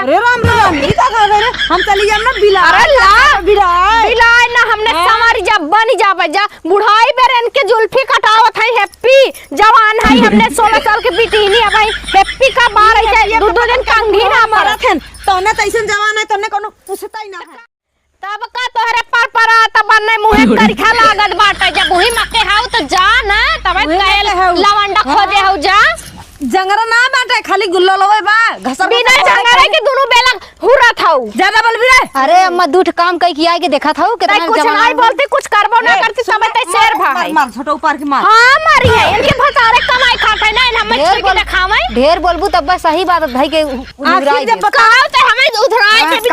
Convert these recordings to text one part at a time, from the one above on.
अरे राम राम ई का खा रे हम चली जाम ना बिला। अरे ला बिलाए ना हमने समारी जा बनी जा बजा बुढ़ाई बेर इनके जुल्फी कटावत है हैप्पी जवान है हमने 16 साल के बिटिनी है भाई हैप्पी का बार है दो दिन कंघी ना मरत है तोने तैसन जवान है तोने कोनो पूछता ही ना है तब का तोहरे पर आता बनने मुहे करखा लागत बाटे जब वही मके हाउ तो जा ना तब कहे लवंडा खोजे हाउ जा जंगरा ना बाटे खाली गुल्लो लोवे बा घसर बिना जंगरे के दोनों बेला हुरा थाऊ ज्यादा बोल भी रे। अरे अम्मा दूठ काम कई किया के देखा था कितना कुछ नहीं बोलती कुछ करबो ना करती सब ते शेर भाई मार छोटा ऊपर की मार। हां मारी है इनके भतारे कमाई खाते ना हम छोड़ के दिखावे ढेर बोलबू तब बस सही बात भाई के उधराई जब बताओ तो हमें उधराए के भी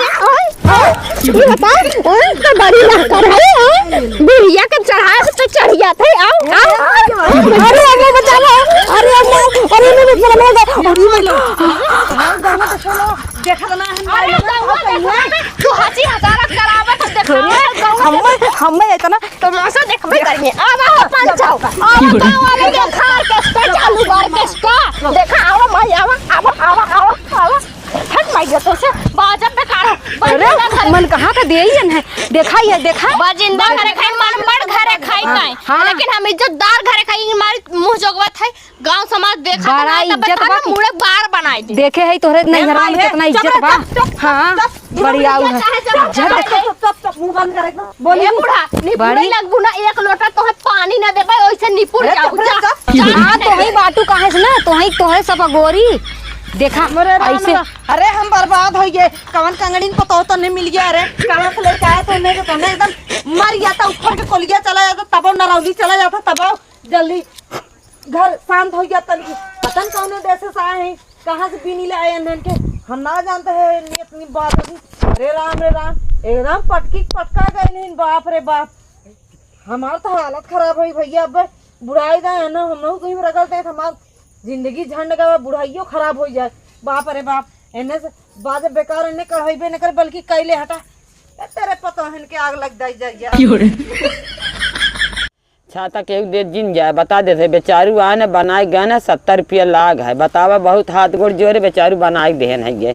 ये बता ओए तो बड़ी लहकर है बिरिया के चढ़ाए तो चढ़ जाते आओ अरे अम्मा बचा लो अरे अम्मा अरे मैं देखा ना तू हंसी हजारत करावत देखो हम इतना तमाशा देखबे करिए अब आओ पंचाओ अब गांव वाले के खा के चालू बार के देखा आओ भाई आओ हट माई जतो से बाजब पे काढ़ो अरे मन कहां का देईन है देखा ये देखा बाजिंदा घरे खाई मन मर घरे खाई नहीं लेकिन हम इज्जतदार घरे खाई हमारे मुंह जोगवत है गांव समाज देखा बड़ा इज्जत बा मुड़े बार बनाई दे देखे है तोहरे नहीं घर में कितना इज्जत बा हां बढ़िया सब मुंह बंद करे बोलिए बूढ़ा निपुण लगबू ना एक लोटा तोहे पानी ना देबे ओइसे निपुण जाऊ हां तो ही बाटू काहे से ना तोहे सब गोरी देखा ऐसे। अरे हम बर्बाद हो गए कवन कंगड़ीन को तो नहीं मिल गया। अरे कहां से लेके आए तो नहीं तो नहीं एकदम मर जाता ऊपर के कोलिया चला जाता तब नरौली चला जाता तब जल्दी घर शांत हो गया तन पता नहीं कौन देश से आए हैं कहां से बीनी ले आए हैं के हम ना जानते हैं इतनी बात होगी। अरे राम एकदम पटका गए नहीं बाप रे बाप हमार तो हालत खराब हुई भैया। अब बुढ़ाई गए ना हम लोग कहीं रगड़ते हैं हमार जिंदगी झंड का बुढ़ाइयो खराब हो जाए बाप रे बाप एने से बाद बेकार एने कढ़ाईबे न कर बल्कि कैले हटा तेरे पता है के आग लग जाए छाता के दे जिन जाए बता देते बेचारू आने बनाए गए ना 70 रुपया लाग है बतावा बहुत हाथ गोड़ जोरे बेचारू बनाए देन है ये